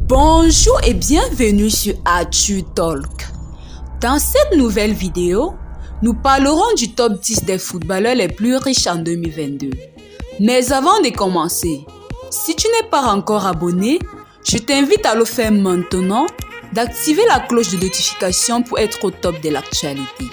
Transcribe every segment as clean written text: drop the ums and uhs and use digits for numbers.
Bonjour et bienvenue sur Actu Talk. Dans cette nouvelle vidéo, nous parlerons du top 10 des footballeurs les plus riches en 2022. Mais avant de commencer, si tu n'es pas encore abonné, je t'invite à le faire maintenant, d'activer la cloche de notification pour être au top de l'actualité.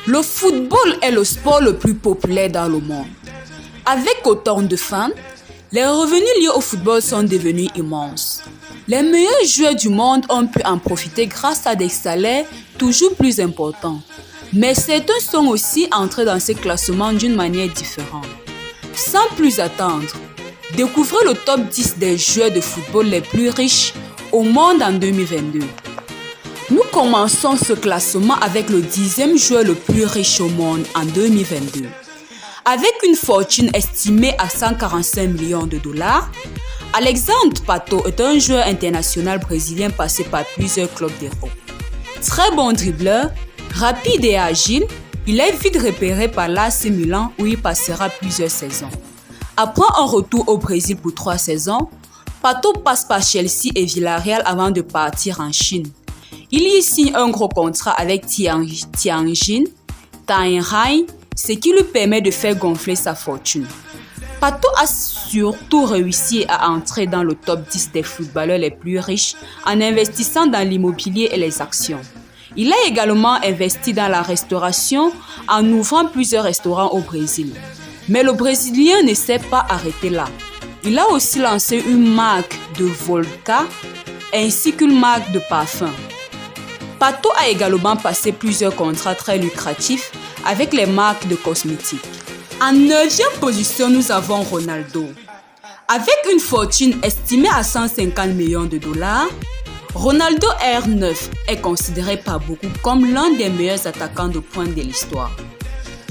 Le football est le sport le plus populaire dans le monde. Avec autant de fans, les revenus liés au football sont devenus immenses. Les meilleurs joueurs du monde ont pu en profiter grâce à des salaires toujours plus importants. Mais certains sont aussi entrés dans ces classements d'une manière différente. Sans plus attendre, découvrez le top 10 des joueurs de football les plus riches au monde en 2022. Nous commençons ce classement avec le 10e joueur le plus riche au monde en 2022. Avec une fortune estimée à 145 millions de dollars, Alexandre Pato est un joueur international brésilien passé par plusieurs clubs d'Europe. Très bon dribbleur, rapide et agile, il est vite repéré par l'AC Milan où il passera plusieurs saisons. Après un retour au Brésil pour 3 saisons, Pato passe par Chelsea et Villarreal avant de partir en Chine. Il y signe un gros contrat avec Tianjin, ce qui lui permet de faire gonfler sa fortune. Pato a surtout réussi à entrer dans le top 10 des footballeurs les plus riches en investissant dans l'immobilier et les actions. Il a également investi dans la restauration en ouvrant plusieurs restaurants au Brésil. Mais le Brésilien ne s'est pas arrêté là. Il a aussi lancé une marque de vodka ainsi qu'une marque de parfum. Pato a également passé plusieurs contrats très lucratifs avec les marques de cosmétiques. En 9e position, nous avons Ronaldo. Avec une fortune estimée à 150 millions de dollars, Ronaldo R9 est considéré par beaucoup comme l'un des meilleurs attaquants de pointe de l'histoire.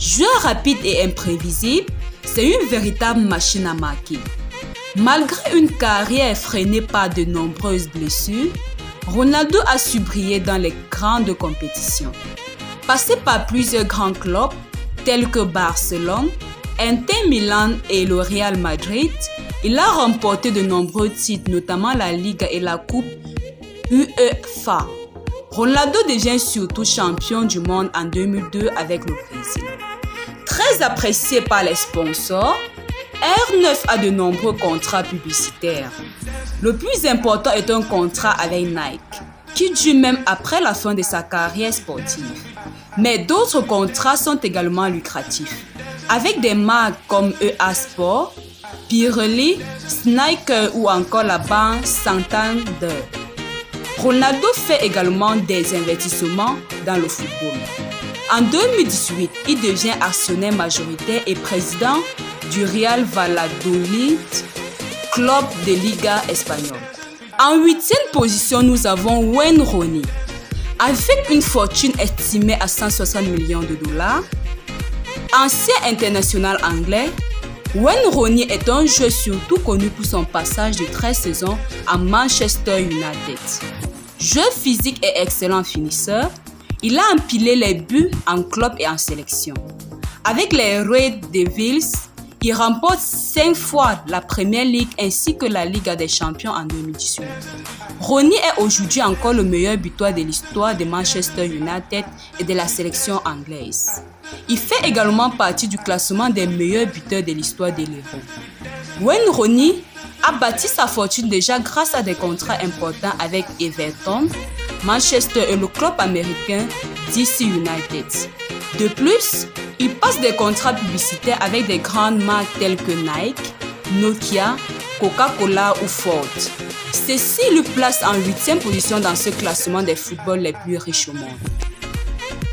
Joueur rapide et imprévisible, c'est une véritable machine à marquer. Malgré une carrière freinée par de nombreuses blessures, Ronaldo a su briller dans les grandes compétitions. Passé par plusieurs grands clubs tels que Barcelone, Inter Milan et le Real Madrid, il a remporté de nombreux titres, notamment la Liga et la Coupe UEFA. Ronaldo devient surtout champion du monde en 2002 avec le Brésil. Très apprécié par les sponsors, R9 a de nombreux contrats publicitaires. Le plus important est un contrat avec Nike, qui dure même après la fin de sa carrière sportive. Mais d'autres contrats sont également lucratifs, avec des marques comme EA Sport, Pirelli, Snickers ou encore la banque Santander. Ronaldo fait également des investissements dans le football. En 2018, il devient actionnaire majoritaire et président du Real Valladolid, club de Liga espagnole. En 8e position, nous avons Wayne Rooney. Avec une fortune estimée à 160 millions de dollars, ancien international anglais, Wayne Rooney est un joueur surtout connu pour son passage de 13 saisons à Manchester United. Joueur physique et excellent finisseur, il a empilé les buts en club et en sélection. Avec les Red Devils, il remporte 5 fois la Premier League ainsi que la Ligue des Champions en 2018. Rooney est aujourd'hui encore le meilleur buteur de l'histoire de Manchester United et de la sélection anglaise. Il fait également partie du classement des meilleurs buteurs de l'histoire de l'Euro. Wayne Rooney a bâti sa fortune déjà grâce à des contrats importants avec Everton, Manchester et le club américain DC United. De plus, il passe des contrats publicitaires avec des grandes marques telles que Nike, Nokia, Coca-Cola ou Ford. Ceci lui place en 8e position dans ce classement des footballs les plus riches au monde.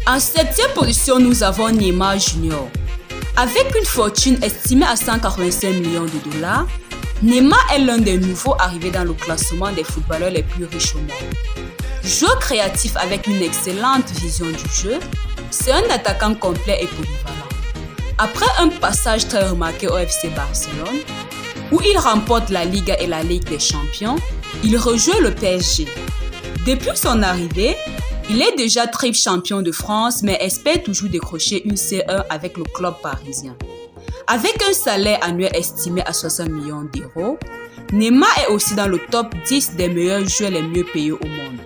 En 7e position, nous avons Neymar Jr. Avec une fortune estimée à 185 millions de dollars, Neymar est l'un des nouveaux arrivés dans le classement des footballeurs les plus riches au monde. Joueur créatif avec une excellente vision du jeu, c'est un attaquant complet et polyvalent. Après un passage très remarqué au FC Barcelone, où il remporte la Liga et la Ligue des Champions, il rejoint le PSG. Depuis son arrivée, il est déjà triple champion de France, mais espère toujours décrocher une C1 avec le club parisien. Avec un salaire annuel estimé à 60 millions d'euros, Neymar est aussi dans le top 10 des meilleurs joueurs les mieux payés au monde.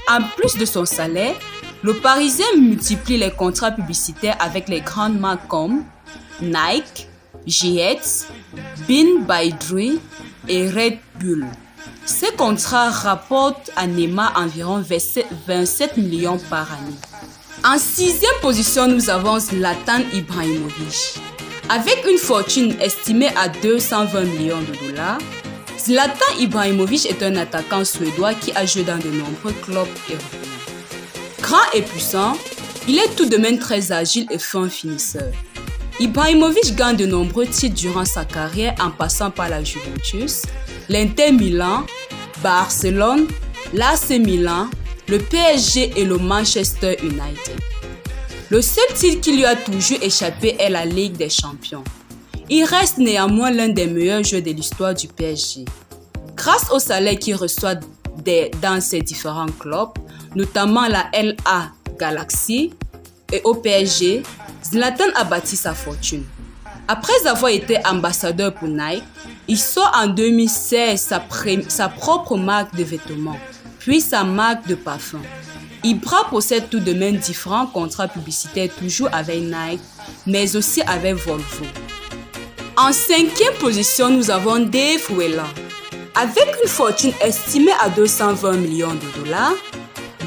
En plus de son salaire, le Parisien multiplie les contrats publicitaires avec les grandes marques comme Nike, Gillette, Bean by Dre et Red Bull. Ces contrats rapportent à Neymar environ 27 millions par année. En 6e position, nous avons Zlatan Ibrahimovic. Avec une fortune estimée à 220 millions de dollars, Zlatan Ibrahimovic est un attaquant suédois qui a joué dans de nombreux clubs européens. Grand et puissant, il est tout de même très agile et fin finisseur. Ibrahimovic gagne de nombreux titres durant sa carrière en passant par la Juventus, l'Inter Milan, Barcelone, l'AC Milan, le PSG et le Manchester United. Le seul titre qui lui a toujours échappé est la Ligue des Champions. Il reste néanmoins l'un des meilleurs joueurs de l'histoire du PSG. Grâce au salaire qu'il reçoit dans ses différents clubs, notamment la LA Galaxy et au PSG, Zlatan a bâti sa fortune. Après avoir été ambassadeur pour Nike, il sort en 2016 sa propre marque de vêtements, puis sa marque de parfum. Ibra possède tout de même différents contrats publicitaires toujours avec Nike, mais aussi avec Volvo. En 5e position, nous avons Dave Whelan. Avec une fortune estimée à 220 millions de dollars,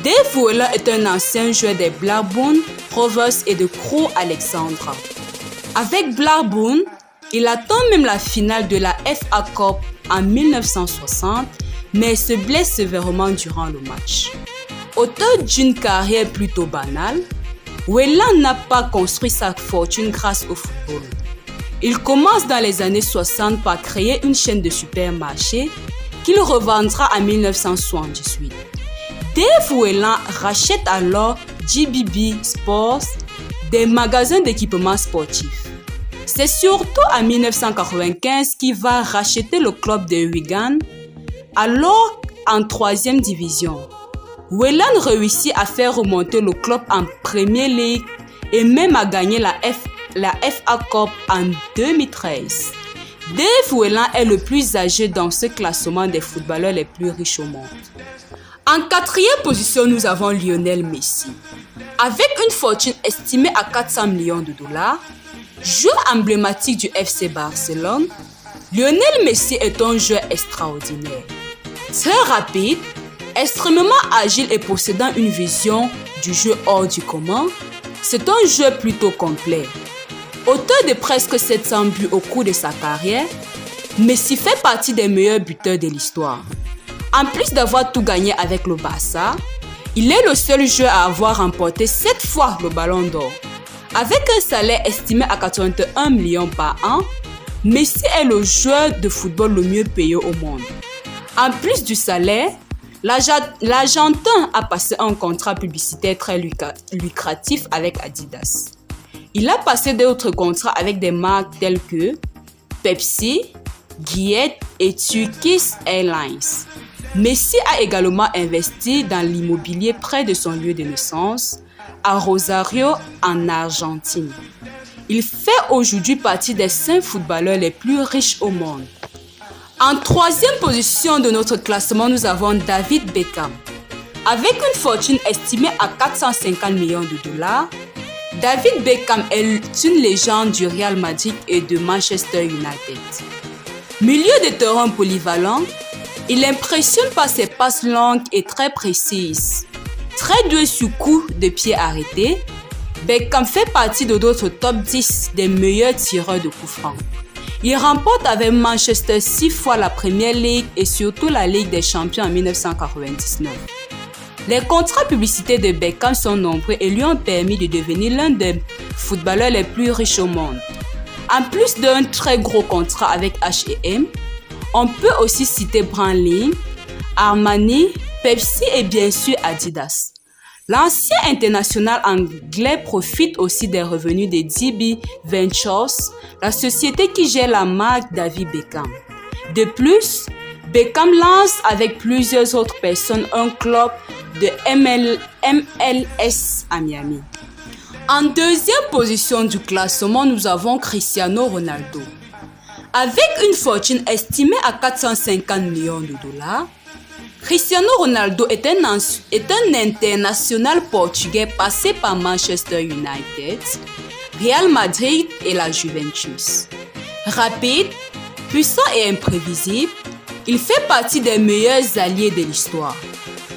Dave Whelan est un ancien joueur des Blackburn Rovers et de Crewe Alexandra. Avec Blackburn, il attend même la finale de la FA Cup en 1960, mais se blesse sévèrement durant le match. Auteur d'une carrière plutôt banale, Whelan n'a pas construit sa fortune grâce au football. Il commence dans les années 60 par créer une chaîne de supermarchés qu'il revendra en 1978. Dave Whelan rachète alors GBB Sports, des magasins d'équipements sportifs. C'est surtout en 1995 qu'il va racheter le club de Wigan, alors en 3e division. Whelan réussit à faire remonter le club en Premier League et même à gagner la FA Cup en 2013. Dave Whelan est le plus âgé dans ce classement des footballeurs les plus riches au monde. En 4e position, nous avons Lionel Messi. Avec une fortune estimée à 400 millions de dollars, joueur emblématique du FC Barcelone, Lionel Messi est un joueur extraordinaire. Très rapide, extrêmement agile et possédant une vision du jeu hors du commun, c'est un joueur plutôt complet. Auteur de presque 700 buts au cours de sa carrière, Messi fait partie des meilleurs buteurs de l'histoire. En plus d'avoir tout gagné avec le Barça, il est le seul joueur à avoir remporté 7 fois le Ballon d'Or. Avec un salaire estimé à 81 millions par an, Messi est le joueur de football le mieux payé au monde. En plus du salaire, l'Argentin a passé un contrat publicitaire très lucratif avec Adidas. Il a passé d'autres contrats avec des marques telles que Pepsi, Gillette et Turkish Airlines. Messi a également investi dans l'immobilier près de son lieu de naissance, à Rosario, en Argentine. Il fait aujourd'hui partie des 5 footballeurs les plus riches au monde. En 3e position de notre classement, nous avons David Beckham. Avec une fortune estimée à 450 millions de dollars, David Beckham est une légende du Real Madrid et de Manchester United. Milieu de terrain polyvalent, il impressionne par ses passes longues et très précises. Très doué sur coup de pied arrêté, Beckham fait partie de d'autres top 10 des meilleurs tireurs de coups francs. Il remporte avec Manchester 6 fois la Premier League et surtout la Ligue des Champions en 1999. Les contrats publicitaires de Beckham sont nombreux et lui ont permis de devenir l'un des footballeurs les plus riches au monde. En plus d'un très gros contrat avec H&M, on peut aussi citer Branly, Armani, Pepsi et bien sûr Adidas. L'ancien international anglais profite aussi des revenus de DB Ventures, la société qui gère la marque David Beckham. De plus, Beckham lance avec plusieurs autres personnes un club de MLS à Miami. En 2e position du classement, nous avons Cristiano Ronaldo. Avec une fortune estimée à 450 millions de dollars, Cristiano Ronaldo est un international portugais passé par Manchester United, Real Madrid et la Juventus. Rapide, puissant et imprévisible, il fait partie des meilleurs alliés de l'histoire.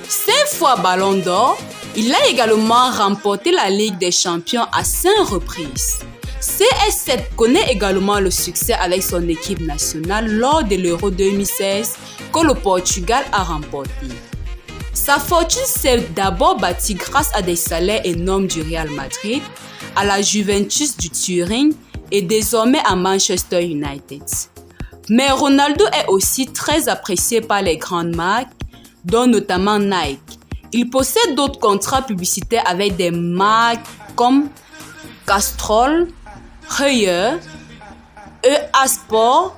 5 fois Ballon d'Or, il a également remporté la Ligue des Champions à 5 reprises. CR7 connaît également le succès avec son équipe nationale lors de l'Euro 2016 que le Portugal a remporté. Sa fortune s'est d'abord bâtie grâce à des salaires énormes du Real Madrid, à la Juventus du Turin et désormais à Manchester United. Mais Ronaldo est aussi très apprécié par les grandes marques, dont notamment Nike. Il possède d'autres contrats publicitaires avec des marques comme Castrol, Heuer, EA Sport,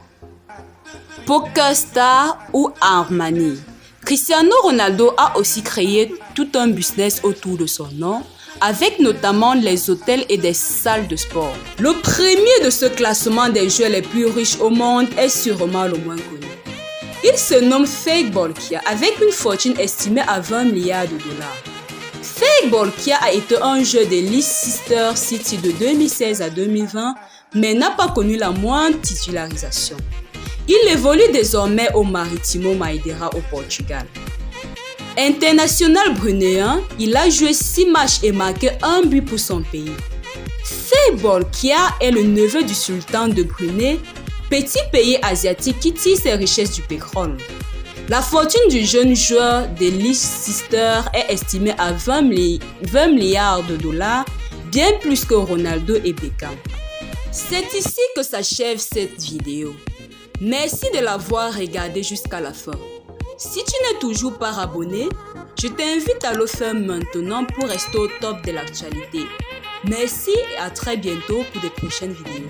PokerStars ou Armani. Cristiano Ronaldo a aussi créé tout un business autour de son nom, avec notamment les hôtels et des salles de sport. Le premier de ce classement des joueurs les plus riches au monde est sûrement le moins connu. Il se nomme Fake Bolkiah avec une fortune estimée à 20 milliards de dollars. Fake Bolkiah a été un joueur de Leicester City de 2016 à 2020, mais n'a pas connu la moindre titularisation. Il évolue désormais au Marítimo Madeira au Portugal. International brunéen, il a joué 6 matchs et marqué 1 but pour son pays. Fake Bolkiah est le neveu du sultan de Brunei, petit pays asiatique qui tire ses richesses du pétrole. La fortune du jeune joueur de Leicester est estimée à 20 milliards de dollars, bien plus que Ronaldo et Beckham. C'est ici que s'achève cette vidéo. Merci de l'avoir regardée jusqu'à la fin. Si tu n'es toujours pas abonné, je t'invite à le faire maintenant pour rester au top de l'actualité. Merci et à très bientôt pour de prochaines vidéos.